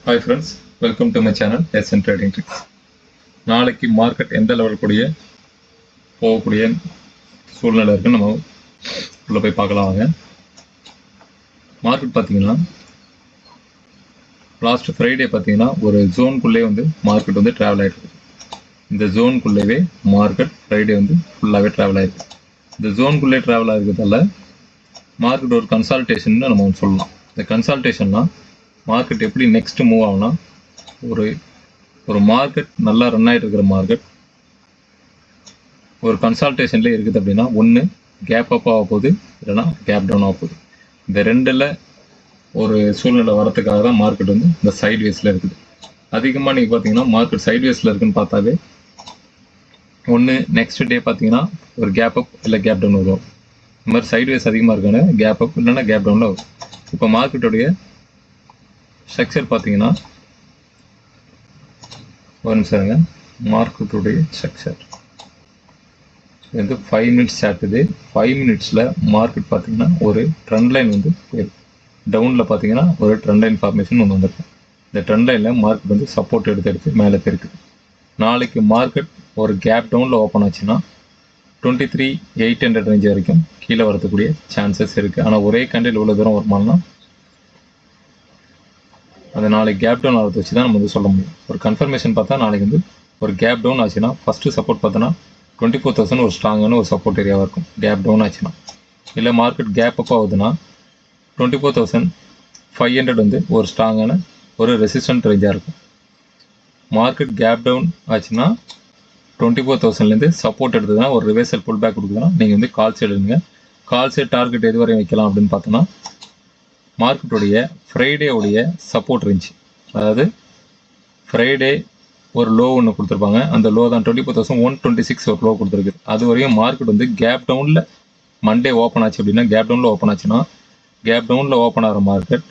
Hi friends, welcome to my channel SN Trading Tricks. நாளைக்கு market எந்த level கூடிய போகக்கூடிய சூழ்நிலை இருக்குன்னு நம்ம உள்ள போய் பார்க்கலாம் வாங்க. மார்க்கெட் பார்த்தீங்கன்னா லாஸ்ட் ஃப்ரைடே பார்த்தீங்கன்னா ஒரு ஜோனுக்குள்ளே மார்க்கெட் ட்ராவல் ஆகிருக்கு. இந்த ஜோனுக்குள்ளேயே மார்க்கெட் ஃப்ரைடே ஃபுல்லாகவே ட்ராவல் ஆகிருக்கு. இந்த ஜோனுக்குள்ளே ட்ராவல் ஆகிருக்கிறதால மார்க்கெட் ஒரு கன்சால்டேஷன் நம்ம சொல்லலாம். இந்த கன்சால்டேஷன்னா மார்க்கெட் எப்படி நெக்ஸ்ட் மூவ் ஆகுனா ஒரு மார்க்கெட் நல்லா ரன் ஆகிட்டு இருக்கிற மார்க்கெட் ஒரு கன்சால்டேஷன்ல இருக்குது அப்படின்னா ஒன்று கேப் அப் ஆக போகுது, இல்லைன்னா கேப் டவுன் ஆக போகுது. இந்த ரெண்டில் ஒரு சூழ்நிலை வரத்துக்காக தான் மார்க்கெட் இந்த சைட்வேஸில் இருக்குது. அதிகமாக நீங்கள் பார்த்தீங்கன்னா மார்க்கெட் சைட்வேஸில் இருக்குன்னு பார்த்தாவே ஒன்று நெக்ஸ்ட் டே பார்த்தீங்கன்னா ஒரு கேப் அப் இல்லை கேப் டவுன் வரும். இந்த மாதிரி சைட்வேஸ் அதிகமாக இருக்கான கேப் அப் இல்லைன்னா கேப் டவுனில் வரும். இப்போ மார்க்கெட்டுடைய ஸ்ட்ரக்சர் பார்த்தீங்கன்னா ஒரு நிமிஷம் இருங்க. மார்க்கெட்டுடைய ஸ்ட்ரக்சர் இது 5 மினிட்ஸ் ஆகுது. 5 மினிட்ஸில் மார்க்கெட் பார்த்தீங்கன்னா ஒரு ட்ரெண்ட் லைன் போயிருக்கு. டவுனில் பார்த்தீங்கன்னா ஒரு ட்ரெண்ட் லைன் ஃபார்மேஷன் வந்திருக்கு. இந்த ட்ரெண்ட் லைனில் மார்க்கெட் சப்போர்ட் எடுத்து மேலே போயிருக்கு. நாளைக்கு மார்க்கெட் ஒரு கேப் டவுனில் ஓப்பன் ஆச்சுன்னா 23,800 ரேஞ்ச் வரைக்கும் கீழே வரக்கூடிய சான்சஸ் இருக்குது. ஆனால் ஒரே கேண்டில் இவ்வளோ தூரம் வருமானா அது நாளைக்கு கேப் டவுன் ஆகிறத வச்சு தான் நம்ம சொல்ல முடியும். ஒரு கன்ஃபர்மேஷன் பார்த்தா நாளைக்கு ஒரு கேப் டவுன் ஆச்சுன்னா ஃபஸ்ட்டு சப்போர்ட் பார்த்தோன்னா 24,000 ஒரு ஸ்ட்ராங்கான ஒரு சப்போர்ட் ஏரியாவாக இருக்கும். கேப் டவுன் ஆச்சுன்னா இல்லை மார்க்கெட் கேப் அப் ஆகுதுன்னா 24,500 ஒரு ஸ்ட்ராங்கான ஒரு ரெசிஸ்டன்ட் ரேஞ்சாக இருக்கும். மார்க்கெட் கேப் டவுன் ஆச்சுன்னா 24,000லேருந்து சப்போர்ட் எடுத்ததுன்னா ஒரு ரிவர்சல் புல் பேக் கொடுக்குதுன்னா நீங்கள் கால் சைடு எடுங்க. கால் சைடு டார்கெட் எது வரையும் வைக்கலாம் அப்படின்னு பார்த்தோன்னா மார்க்கெட்டுடைய ஃப்ரைடேவுடைய சப்போர்ட் இருந்துச்சு. அதாவது ஃப்ரைடே ஒரு லோ ஒன்று கொடுத்துருப்பாங்க. அந்த லோ தான் 24,126 ஒரு லோ கொடுத்துருக்கு. அது வரையும் மார்க்கெட் கேப் டவுனில் மண்டே ஓப்பன் ஆச்சு அப்படின்னா கேப் டவுனில் ஓப்பன் ஆச்சுன்னா கேப் டவுனில் ஓப்பன் ஆகிற மார்க்கெட்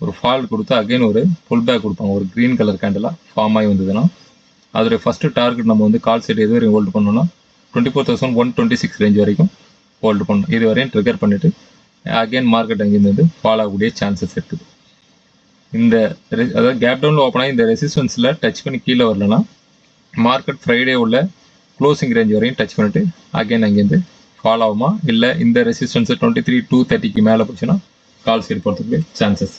ஒரு ஃபால் கொடுத்து அகைன் ஒரு புல் பேக் கொடுப்பாங்க. ஒரு க்ரீன் கலர் கேண்டலாக ஃபார்ம் ஆகி வந்ததுன்னா அதோடைய ஃபஸ்ட்டு டார்கெட் நம்ம கால் சைடு எது வரையும் ஹோல்டு பண்ணோம்னா 24,126 ரேஞ்ச் வரைக்கும் ஹோல்டு பண்ணணும். இது வரையும் ட்ரிகர் பண்ணிவிட்டு அகைன் மார்க்கெட் அங்கேருந்து ஃபால் ஆகக்கூடிய சான்சஸ் இருக்குது. இந்த அதாவது கேப் டவுனில் ஓப்பன் ஆகி இந்த ரெசிஸ்டன்ஸில் டச் பண்ணி கீழே வரலன்னா மார்க்கெட் ஃப்ரைடே உள்ள க்ளோசிங் ரேஞ்ச் வரையும் டச் பண்ணிட்டு அகைன் அங்கேருந்து ஃபால் ஆகுமா, இல்லை இந்த ரெசிஸ்டன்ஸை 23,230 மேலே போச்சுன்னா கால் சைடு போகிறதுக்கு சான்சஸ்.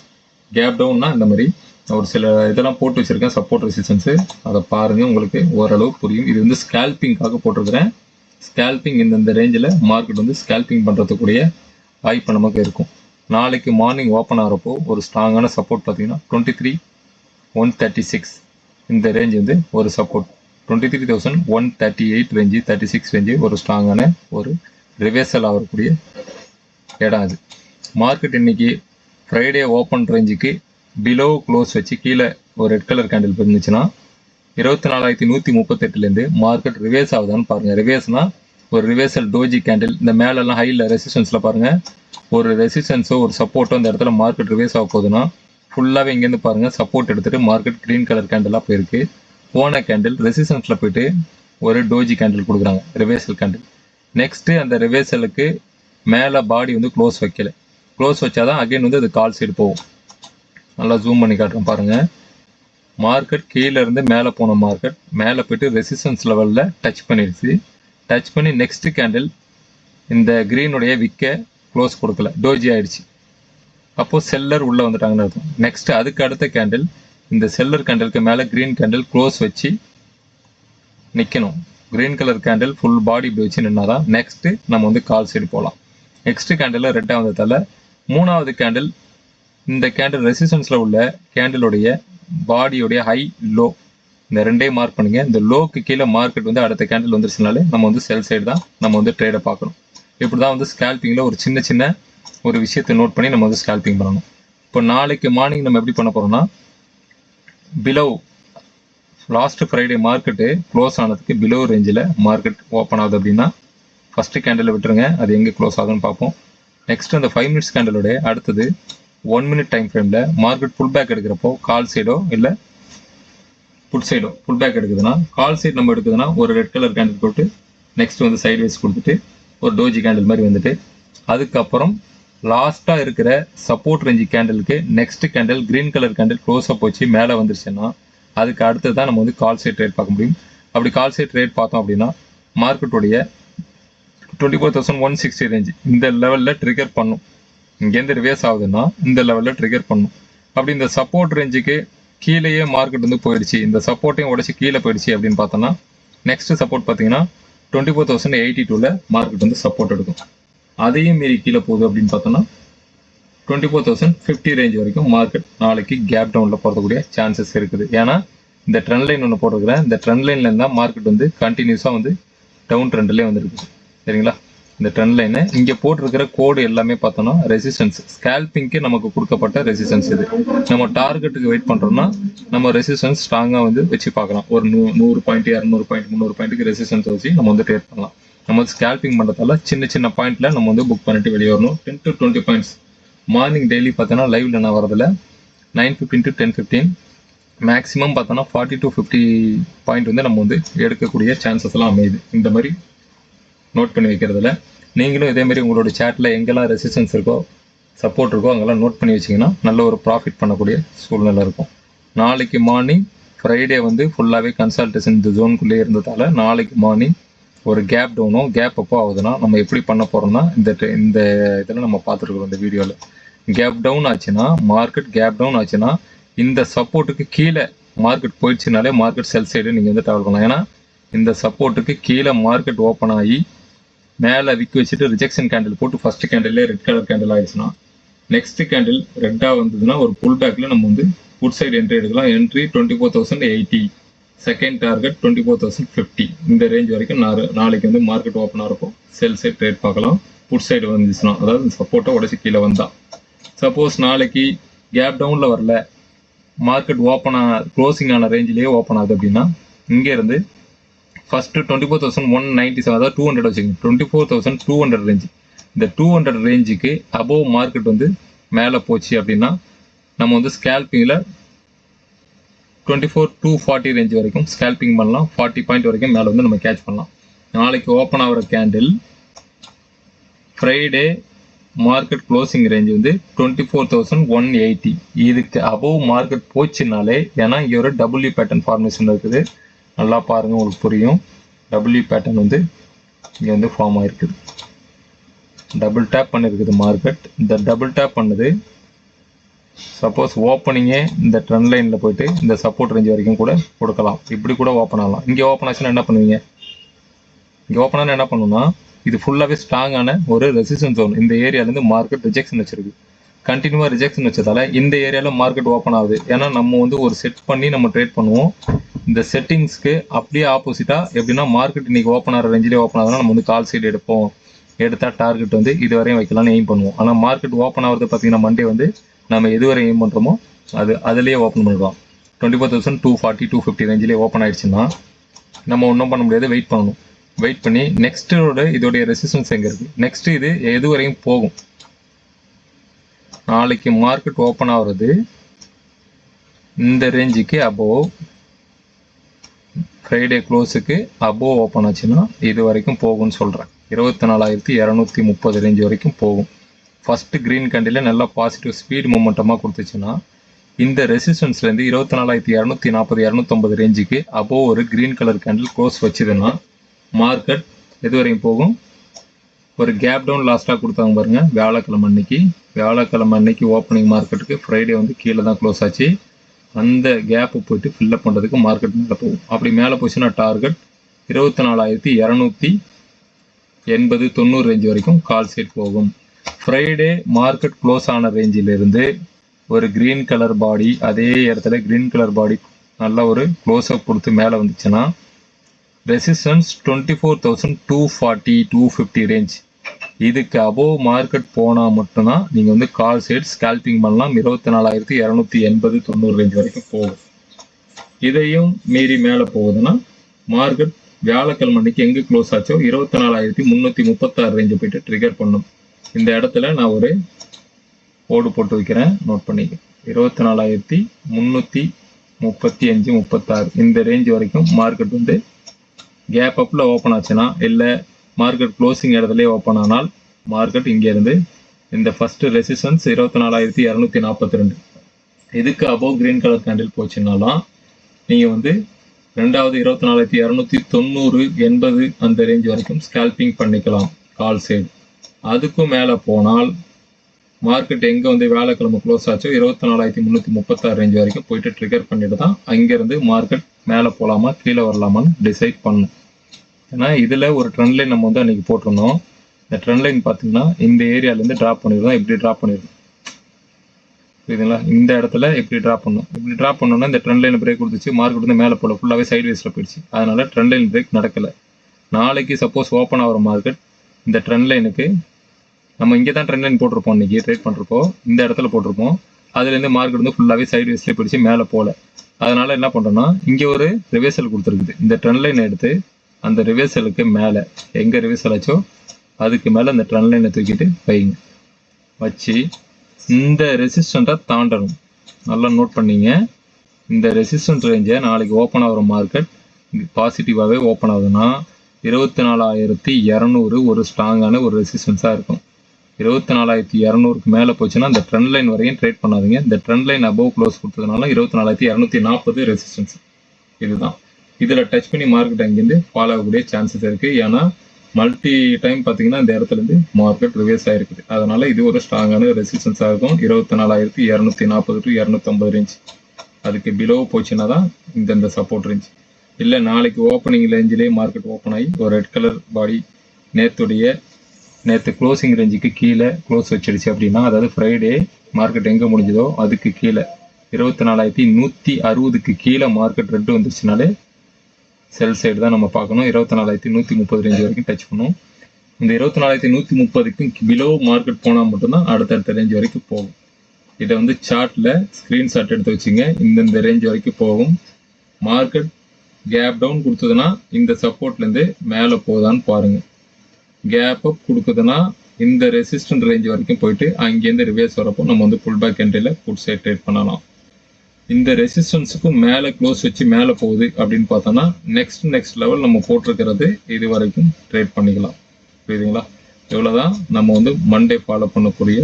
கேப் டவுன்னா இந்த மாதிரி ஒரு சில இதெல்லாம் போட்டு வச்சுருக்கேன் சப்போர்ட் ரெசிஸ்டன்ஸு, அதை பாருங்கள், உங்களுக்கு ஓரளவு புரியும். இது ஸ்கேல்பிங்காக போட்டிருக்கிறேன். ஸ்கேல்பிங் இந்த ரேஞ்சில் மார்க்கெட் ஸ்கேல்பிங் பண்ணுறதுக்குரிய வாய்ப்பு நமக்கு இருக்கும். நாளைக்கு மார்னிங் ஓப்பன் ஆகிறப்போ ஒரு ஸ்ட்ராங்கான சப்போர்ட் பார்த்தீங்கன்னா 23,136 இந்த ரேஞ்ச் ஒரு சப்போர்ட். 23,138 ரேஞ்சு 36 ரேஞ்சு ஒரு ஸ்ட்ராங்கான ஒரு ரிவர்சல் ஆகக்கூடிய இடம் அது. மார்க்கெட் இன்னைக்கு ஃப்ரைடே ஓப்பன் ரேஞ்சுக்கு பிலோ க்ளோஸ் வச்சு கீழே ஒரு ரெட் கலர் கேண்டில் இருந்துச்சுன்னா 24,138லேருந்து மார்க்கெட் ரிவர்ஸ் ஆகுதான்னு பாருங்கள். ரிவர்ஸ்னால் ஒரு ரிவர்சல் டோஜி கேண்டில் இந்த மேலெல்லாம் ஹையில் ரெசிஸ்டன்ஸில் பாருங்கள், ஒரு ரெசிஸ்டன்ஸோ ஒரு சப்போர்ட்டோ இந்த இடத்துல மார்க்கெட் ரிவர்ஸ் ஆக போகுதுன்னா ஃபுல்லாகவே இங்கேருந்து பாருங்கள் சப்போர்ட் எடுத்துகிட்டு மார்க்கெட் க்ரீன் கலர் கேண்டிலாக போயிருக்கு. போன கேண்டில் ரெசிஸ்டன்ஸில் போயிட்டு ஒரு டோஜி கேண்டில் கொடுக்குறாங்க, ரிவர்சல் கேண்டில். நெக்ஸ்ட்டு அந்த ரிவர்சலுக்கு மேலே பாடி க்ளோஸ் வைக்கல. க்ளோஸ் வச்சாதான் அகைன் அது கால் சைடு போகும். நல்லா ஜூம் பண்ணி காட்டுறேன் பாருங்கள். மார்க்கெட் கீழே இருந்து மேலே போன மார்க்கெட் மேலே போயிட்டு ரெசிஸ்டன்ஸ் லெவலில் டச் பண்ணிடுச்சு. டச் பண்ணி நெக்ஸ்ட் கேண்டில் இந்த க்ரீனுடைய விற்க க்ளோஸ் கொடுக்கல, டோஜி ஆயிடுச்சு. அப்போது செல்லர் உள்ளே வந்துட்டாங்கன்னு அர்த்தம். நெக்ஸ்ட் அதுக்கு அடுத்த கேண்டில் இந்த செல்லர் கேண்டிலுக்கு மேலே க்ரீன் கேண்டில் க்ளோஸ் வச்சு நிற்கணும். Green colour candle full body இப்படி வச்சு நின்னாதான் நெக்ஸ்ட்டு நம்ம கால் சைடு போகலாம். நெக்ஸ்ட் கேண்டில் ரெட்டாக வந்ததால் மூணாவது கேண்டில் இந்த கேண்டில் ரெசிஸ்டன்ஸில் உள்ள கேண்டிலுடைய பாடியோடைய ஹை லோ இந்த ரெண்டே மார்க் பண்ணுங்க. இந்த லோக்கு கீழே மார்க்கெட் அடுத்த கேண்டில் வந்துருச்சுனாலே நம்ம செல் சைடு தான் நம்ம ட்ரேடை பார்க்கணும். இப்படி தான் ஸ்கேல்பிங்கில் ஒரு சின்ன ஒரு விஷயத்தை நோட் பண்ணி நம்ம ஸ்கேல்பிங் பண்ணணும். இப்போ நாளைக்கு மார்னிங் நம்ம எப்படி பண்ண போகிறோம்னா below last Friday market close ஆனதுக்கு பிலோ ரேஞ்சில் மார்க்கெட் ஓப்பன் ஆகுது அப்படின்னா ஃபஸ்ட்டு கேண்டில் விட்டுருங்க, அது எங்கே க்ளோஸ் ஆகுதுன்னு பார்ப்போம். நெக்ஸ்ட் அந்த 5 மினிட்ஸ் கேண்டிலோடைய அடுத்தது 1 மினிட் டைம் ஃப்ரேமில் மார்க்கெட் புல் பேக் எடுக்கிறப்போ கால் சைடோ இல்லை புட் சைடோ புல் பேக் எடுக்குதுன்னா கால் சைடு நம்ம எடுக்குதுன்னா ஒரு ரெட் கலர் கேண்டில் போட்டு நெக்ஸ்ட் சைட்வேஸ் கொடுத்துட்டு ஒரு டோஜி கேண்டில் மாதிரி வந்துட்டு அதுக்கப்புறம் லாஸ்ட்டாக இருக்கிற சப்போர்ட் ரேஞ்சு கேண்டலுக்கு next candle green colour candle க்ளோஸாக போச்சு மேலே வந்துருச்சுன்னா அதுக்கு அடுத்து தான் நம்ம வந்து கால் சைட் ரேட் பார்க்க முடியும். அப்படி கால் சைட் ரேட் பார்த்தோம் அப்படின்னா மார்க்கெட்டுடைய 24,160 ரேஞ்சு இந்த லெவலில் ட்ரிகர் பண்ணும். இங்கேருந்து ரிவர்ஸ் ஆகுதுன்னா இந்த லெவலில் ட்ரிகர் பண்ணும். அப்படி இந்த சப்போர்ட் ரேஞ்சுக்கு கீழேயே மார்க்கெட் வந்து போயிடுச்சு, இந்த சப்போர்ட்டையும் உடச்சி கீழே போயிடுச்சு அப்படின்னு பார்த்தோன்னா நெக்ஸ்ட் சப்போர்ட் பார்த்தீங்கன்னா 24,082ல் மார்க்கெட் வந்து சப்போர்ட் எடுக்கும். அதையும் மீறி கீழே போகுது அப்படின்னு பார்த்தோன்னா 24,050 ரேஞ்ச் வரைக்கும் மார்க்கெட் நாளைக்கு கேப் டவுனில் போகிறதுக்கூடிய சான்சஸ் இருக்குது. ஏன்னா இந்த ட்ரெண்ட் லைன் ஒன்று போட்டிருக்கிறேன், இந்த ட்ரெண்ட் லைன்ல இருந்தால் மார்க்கெட் வந்து கண்டினியூஸாக வந்து டவுன் ட்ரெண்ட்லேயே வந்துருக்கு. சரிங்களா, இந்த ட்ரெண்ட் லைனு இங்கே போட்டிருக்கிற கோடு எல்லாமே பார்த்தோன்னா ரெசிஸ்டன்ஸ், ஸ்கேல்பிங்க்கு நமக்கு கொடுக்கப்பட்ட ரெசிஸ்டன்ஸ். இது நம்ம டார்கெட்டுக்கு வெயிட் பண்ணுறோம்னா நம்ம ரெசிஸ்டன்ஸ் ஸ்ட்ராங்காக வந்து வச்சு பார்க்கலாம். ஒரு 100 பாயிண்ட் 200 பாயிண்ட் 300 பாயிண்ட்டுக்கு ரெசிஸ்டன்ஸ் வச்சு நம்ம வந்து ட்ரேட் பண்ணலாம். நம்ம வந்து ஸ்கேல்பிங் பண்ணுறதால சின்ன சின்ன பாயிண்ட்ல நம்ம வந்து புக் பண்ணிட்டு வெளியே வரணும். 10 to 20 பாயிண்ட்ஸ் மார்னிங் டெய்லி பார்த்தோன்னா லைவ்ல நான் வரதில் 9:15 to 10:15 மேக்ஸிமம் பார்த்தோன்னா 40 to 50 பாயிண்ட் வந்து நம்ம வந்து எடுக்கக்கூடிய சான்சஸ் எல்லாம் அமையுது. இந்த மாதிரி நோட் பண்ணி வைக்கிறதுல நீங்களும் இதேமாரி உங்களோட சேட்டில் எங்கெல்லாம் ரெசிஸ்டன்ஸ் இருக்கோ சப்போர்ட் இருக்கோ அங்கெல்லாம் நோட் பண்ணி வச்சிங்கன்னா நல்ல ஒரு ப்ராஃபிட் பண்ணக்கூடிய சூழ்நிலை இருக்கும். நாளைக்கு மார்னிங் ஃப்ரைடே வந்து ஃபுல்லாகவே கன்சல்டேஷன் இந்த ஜோனுக்குள்ளே இருந்ததால் நாளைக்கு மார்னிங் ஒரு கேப் டவுனோ கேப் அப்போ ஆகுதுன்னா நம்ம எப்படி பண்ண போகிறோம்னா இந்த இதில் நம்ம பார்த்துருக்குறோம். இந்த வீடியோவில் கேப் டவுன் ஆச்சுன்னா மார்க்கெட் கேப் டவுன் ஆச்சுன்னா இந்த சப்போர்ட்டுக்கு கீழே மார்க்கெட் போயிடுச்சுனாலே மார்க்கெட் செல் சைடு நீங்கள் வந்து ட்ராவல் பண்ணலாம். ஏன்னா இந்த சப்போர்ட்டுக்கு கீழே மார்க்கெட் ஓப்பன் ஆகி மேலே விற்க வச்சுட்டு ரிஜெக்ஷன் கேண்டில் போட்டு ஃபர்ஸ்ட் கேண்டிலே ரெட் கலர் கேண்டில் ஆயிடுச்சுன்னா நெக்ஸ்ட் கேண்டில் ரெட்டாக வந்ததுன்னா ஒரு புல் பேக்கில் நம்ம வந்து ஃபுட் சைடு என்ட்ரி எடுக்கலாம். Entry 24,080, second target 24,050. இந்த ரேஞ்ச் வரைக்கும் நாளைக்கு வந்து மார்க்கெட் ஓப்பன் ஆகிறப்போ செல் சைட் ட்ரேட் பார்க்கலாம். ஃபுட் சைடு வந்துச்சுன்னா அதாவது சப்போர்ட்டை உடச்சி கீழே வந்தா. சப்போஸ் நாளைக்கு கேப் டவுனில் வரல மார்க்கெட் ஓப்பன் க்ளோசிங் ஆன ரேஞ்சிலேயே ஓப்பன் ஆகுது அப்படின்னா இங்கேருந்து ஃபர்ஸ்ட் 24,197 அதாவது 200 வச்சுக்கோங்க. 24,200 ரேஞ்சு, இந்த 200 ரேஞ்சுக்கு அபோவ் மார்க்கெட் வந்து மேலே போச்சு அப்படின்னா நம்ம வந்து ஸ்கேல்பிங்கில் 24,240 ரேஞ்ச் வரைக்கும் ஸ்கேல்பிங் பண்ணலாம். 40 பாயிண்ட் வரைக்கும் மேலே வந்து நம்ம கேட்ச் பண்ணலாம். நாளைக்கு ஓப்பன் ஆகிற candle Friday market closing range வந்து 24,180. இதுக்கு அபோவ் மார்க்கெட் போச்சுனாலே, ஏன்னா இங்கே ஒரு டபிள்யூ பேட்டர்ன் ஃபார்மேஷன் இருக்குது, நல்லா பாருங்கள் உங்களுக்கு புரியும். டபிள்யூ பேட்டர்ன் வந்து இங்கே வந்து ஃபார்ம் ஆகிருக்குது, டபுள் டேப் பண்ணியிருக்குது மார்க்கெட். இந்த டபுள் டேப் பண்ணது சப்போஸ் ஓப்பனிங்கே இந்த ட்ரெண்ட் லைனில் போயிட்டு இந்த சப்போர்ட் ரேஞ்ச் வரைக்கும் கூட கொடுக்கலாம். இப்படி கூட ஓப்பன் ஆகலாம். இங்கே ஓப்பன் ஆச்சுன்னா என்ன பண்ணுவீங்க? இங்கே ஓப்பன் ஆனால் என்ன பண்ணுன்னா இது ஃபுல்லாகவே ஸ்ட்ராங்கான ஒரு ரெசிஸ்டன்ஸ் ஜோன். இந்த ஏரியாலேருந்து மார்க்கெட் ரிஜெக்ஷன் வச்சிருக்கு, கண்டினியூவாக ரிஜெக்ஷன் வச்சதால இந்த ஏரியாவில் மார்க்கெட் ஓப்பன் ஆகுது. ஏன்னா நம்ம வந்து ஒரு செட் பண்ணி நம்ம ட்ரேட் பண்ணுவோம். இந்த செட்டிங்ஸ்க்கு அப்படியே ஆப்போசிட்டாக எப்படின்னா மார்க்கெட் இன்னைக்கு ஓப்பன் ஆகிற ரேஞ்சிலே ஓப்பன் ஆகுதுன்னா நம்ம வந்து கால் சைடு எடுப்போம், எடுத்தால் டார்கெட் வந்து இது வரையும் வைக்கலாம்னு எய்ம் பண்ணுவோம். ஆனால் மார்க்கெட் ஓப்பன் ஆகிறது பார்த்தீங்கன்னா மண்டே வந்து நம்ம எது வரை எய்ம் பண்ணுறோமோ அதுலேயே ஓப்பன் பண்ணுறோம். 24,240 250 ரேஞ்சிலே ஓப்பன் ஆயிடுச்சுன்னா நம்ம ஒன்றும் பண்ண முடியாது, வெயிட் பண்ணணும். வெயிட் பண்ணி நெக்ஸ்ட்டோட இதோடைய ரெசிஸ்டன்ஸ் எங்கே இருக்குது, நெக்ஸ்ட் இது எது வரையும் போகும். நாளைக்கு மார்க்கெட் ஓப்பன் ஆகுறது இந்த ரேஞ்சுக்கு அபோவ், ஃப்ரைடே க்ளோஸுக்கு அபோவ் ஓப்பன் ஆச்சுன்னா இது வரைக்கும் போகும்னு சொல்கிறேன். 24,230 ரேஞ்ச் வரைக்கும் போகும். ஃபர்ஸ்ட் க்ரீன் கேண்டில் நல்லா பாசிட்டிவ் ஸ்பீட் மூமெண்டமாக கொடுத்துச்சுன்னா இந்த ரெசிஸ்டன்ஸ்லேருந்து 24,240 250 ரேஞ்சுக்கு அபோவ் ஒரு க்ரீன் கலர் கேண்டில் க்ளோஸ் வச்சுதுன்னா மார்க்கெட் எது வரையும் போகும். ஒரு கேப் டவுன் லாஸ்ட்டாக கொடுத்தாங்க பாருங்க வியாழக்கிழமை அன்னைக்கு ஓப்பனிங் மார்க்கெட்டுக்கு ஃப்ரைடே வந்து கீழே தான் க்ளோஸ் ஆச்சு. அந்த கேப்பு போயிட்டு ஃபில்லப் பண்ணுறதுக்கு மார்க்கெட் மேலே போகும். அப்படி மேலே போச்சுன்னா டார்கெட் 24,280 90 ரேஞ்ச் வரைக்கும் கால் சைட் போகும். ஃப்ரைடே மார்க்கெட் க்ளோஸ் ஆன ரேஞ்சிலிருந்து ஒரு க்ரீன் கலர் பாடி, அதே இடத்துல க்ரீன் கலர் பாடி நல்ல ஒரு க்ளோஸ்அப் கொடுத்து மேலே வந்துச்சுன்னா ரெசிஸ்டன்ஸ் 24,240 250 ரேஞ்ச். இதுக்கு அபோவ் மார்க்கெட் போனால் மட்டும்தான் நீங்கள் வந்து கால் சைட் ஸ்கேல்பிங் பண்ணலாம். 24,280 90 ரேஞ்ச் வரைக்கும் போகும். இதையும் மீறி மேலே போகுதுன்னா மார்க்கெட் வியாழக்கிழமை அன்னைக்கு எங்கே க்ளோஸ் ஆச்சோ 24,336 ரேஞ்சை போயிட்டு ட்ரிகர் பண்ணும். இந்த இடத்துல நான் ஒரு கோடு போட்டு வைக்கிறேன், நோட் பண்ணிக்க. 24,335 36 இந்த ரேஞ்ச் வரைக்கும் மார்க்கெட் வந்து கேப் அப்பில் ஓப்பன் ஆச்சுன்னா, இல்லை மார்க்கெட் க்ளோசிங் இடத்துல ஓப்பன் ஆனால் மார்க்கெட் இங்கேருந்து இந்த ஃபர்ஸ்ட் ரெசிஸ்டன்ஸ் 24,242. இதுக்கு அபோவ் கிரீன் கலர் கேண்டில் போச்சுன்னாலாம் நீங்கள் வந்து ரெண்டாவது 24,290 80 அந்த ரேஞ்ச் வரைக்கும் ஸ்கேல்பிங் பண்ணிக்கலாம் கால் சைடு. அதுக்கும் மேலே போனால் மார்க்கெட் எங்கே வந்து வேலைக்கிழமை க்ளோஸ் ஆச்சோ 24,336 ரேஞ்ச் வரைக்கும் போயிட்டு ட்ரிகர் பண்ணிட்டு தான் அங்கேருந்து மார்க்கெட் மேலே போகலாமா கீழே வரலாமான்னு டிசைட் பண்ணும். ஏன்னா இதில் ஒரு ட்ரெண்ட் லைன் நம்ம வந்து அன்றைக்கி போட்டிருந்தோம். இந்த ட்ரெண்ட் லைன் பார்த்தீங்கன்னா இந்த ஏரியாலேருந்து ட்ராப் பண்ணிருந்தோம். இப்படி ட்ராப் பண்ணிருக்கோம் புரியுதுங்களா? இந்த இடத்துல இப்படி ட்ராப் பண்ணணும். இப்படி ட்ராப் பண்ணோம்னா இந்த ட்ரெண்ட் லைன் பிரேக் கொடுத்துச்சு, மார்க்கெட் வந்து மேலே போல ஃபுல்லாகவே சைட் வேஸில் போயிடுச்சு. அதனால ட்ரெண்ட் லைன் பிரேக் நடக்கலை. நாளைக்கு சப்போஸ் ஓப்பன் ஆகிற மார்க்கெட் இந்த ட்ரெண்ட் லைனுக்கு நம்ம இங்கே தான் ட்ரெண்ட் லைன் போட்டிருப்போம், இன்றைக்கி ட்ரேட் பண்ணுறப்போ இந்த இடத்துல போட்டிருப்போம். அதுலேருந்து மார்க்கெட் வந்து ஃபுல்லாகவே சைட் வேஸ்லேயே போயிடுச்சு, மேலே போகல. அதனால் என்ன பண்ணுறோன்னா இங்கே ஒரு ரிவர்சல் கொடுத்துருக்குது. இந்த ட்ரெண்ட் லைன் எடுத்து அந்த ரிவர்சலுக்கு மேலே எங்கே ரிவர்சல் ஆச்சோ அதுக்கு மேலே அந்த ட்ரெண்ட் லைனை தூக்கிட்டு வைங்க. வச்சு இந்த ரெசிஸ்டண்ட்டை தாண்டணும். நல்லா நோட் பண்ணிங்க. இந்த ரெசிஸ்டன்ட் ரேஞ்சை நாளைக்கு ஓப்பன் ஆகிற மார்க்கெட் பாசிட்டிவாகவே ஓப்பன் ஆகுதுன்னா 24,200 ஒரு ஸ்ட்ராங்கான ஒரு ரெசிஸ்டன்ஸாக இருக்கும். 24,200க்கு மேலே போச்சுன்னா அந்த ட்ரெண்ட் லைன் வரையும் ட்ரேட் பண்ணாதீங்க. இந்த ட்ரெண்ட் லைன் அபோவ் க்ளோஸ் கொடுத்ததுனால 24,240 ரெசிஸ்டன்ஸ் இதுதான். இதில் டச் பண்ணி மார்க்கெட் அங்கேருந்து ஃபாலோ ஆகக்கூடிய சான்சஸ் இருக்குது. ஏன்னா மல்டி டைம் பார்த்தீங்கன்னா இந்த இடத்துலேருந்து மார்க்கெட் ரிவர்ஸ் ஆகிருக்குது. அதனால் இது ஒரு ஸ்ட்ராங்கான ரெசிஸ்டன்ஸாக இருக்கும். 24,240 to 250 ரேஞ்ச். அதுக்கு பிலோ போச்சுன்னா தான் இந்த சப்போர்ட் ரேஞ்ச். இல்லை நாளைக்கு ஓப்பனிங் ரேஞ்சிலே மார்க்கெட் ஓப்பன் ஆகி ஒரு ரெட் கலர் பாடி நேற்று க்ளோசிங் ரேஞ்சுக்கு கீழே க்ளோஸ் வச்சிடுச்சு அப்படின்னா, அதாவது ஃப்ரைடே மார்க்கெட் எங்கே முடிஞ்சதோ அதுக்கு கீழே 24,160க்கு கீழே மார்க்கெட் ரெட்டு வந்துருச்சுனாலே செல் சைடு தான் நம்ம பார்க்கணும். 24,130 ரேஞ்ச் வரைக்கும் டச் பண்ணும். இந்த 24,130க்கும் பிலோ மார்க்கெட் போனால் மட்டும்தான் அடுத்தடுத்த ரேஞ்ச் வரைக்கும் போகும். இதை வந்து சார்ட்டில் ஸ்க்ரீன்ஷாட் எடுத்து வச்சுங்க. இந்த ரேஞ்ச் வரைக்கும் போகும். மார்க்கெட் கேப் டவுன் கொடுத்ததுன்னா இந்த சப்போர்ட்லேருந்து மேலே போகுதான்னு பாருங்கள். கேப் அப் கொடுக்குதுன்னா இந்த ரெசிஸ்டன்ட் ரேஞ்ச் வரைக்கும் போயிட்டு அங்கேருந்து ரிவர்ஸ் வரப்போ நம்ம வந்து புல் பேக் என்ட்ரியில் புட் சைட் ட்ரேட் பண்ணலாம். இந்த ரெசிஸ்டன்ஸுக்கும் மேலே க்ளோஸ் வச்சு மேலே போகுது அப்படின்னு பார்த்தோன்னா நெக்ஸ்ட் லெவல் நம்ம போட்டிருக்கிறது இது வரைக்கும் ட்ரேட் பண்ணிக்கலாம். புரியுதுங்களா? இவ்வளோதான் நம்ம வந்து மண்டே ஃபாலோ பண்ணக்கூடிய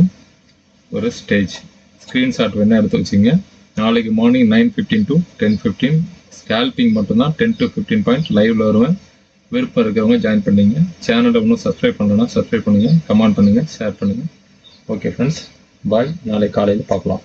ஒரு ஸ்டேஜ். ஸ்க்ரீன்ஷாட் வேணால் எடுத்து வச்சுங்க. நாளைக்கு மார்னிங் 9:15 to 10:15 ஸ்கேல்பிங் மட்டும்தான். 10 to 15 பாயிண்ட் லைவ்ல வருவேன். விருப்பம் இருக்கிறவங்க ஜாயின் பண்ணிங்க. சேனலை இன்னும் சப்ஸ்கிரைப் பண்ணலன்னா சப்ஸ்கிரைப் பண்ணுங்கள், கமெண்ட் பண்ணுங்கள், ஷேர் பண்ணுங்கள். ஓகே ஃப்ரெண்ட்ஸ், பாய். நாளை காலையில் பார்க்கலாம்.